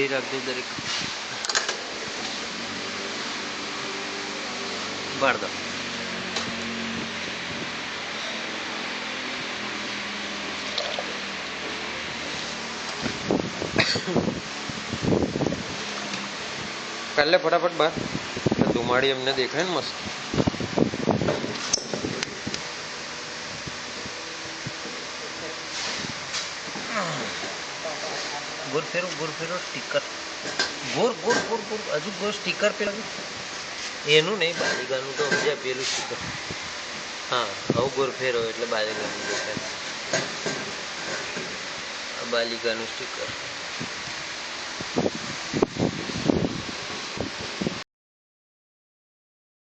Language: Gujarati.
કાઢી રાખજો દરેક બાળ દો કાલે ફટાફટ બહાર ધુમાડી અમને દેખાય ને મસ્ત गोर फेरो स्टीकर गोर गोर गोर गोर हजू गोर स्टीकर पे लगे एनु नहीं बालिकानु तो समझा पेलू स्टीकर हाँ हव गोर फेरो એટલે બાલિકાનું દેખાય બાલિકાનું સ્ટીકર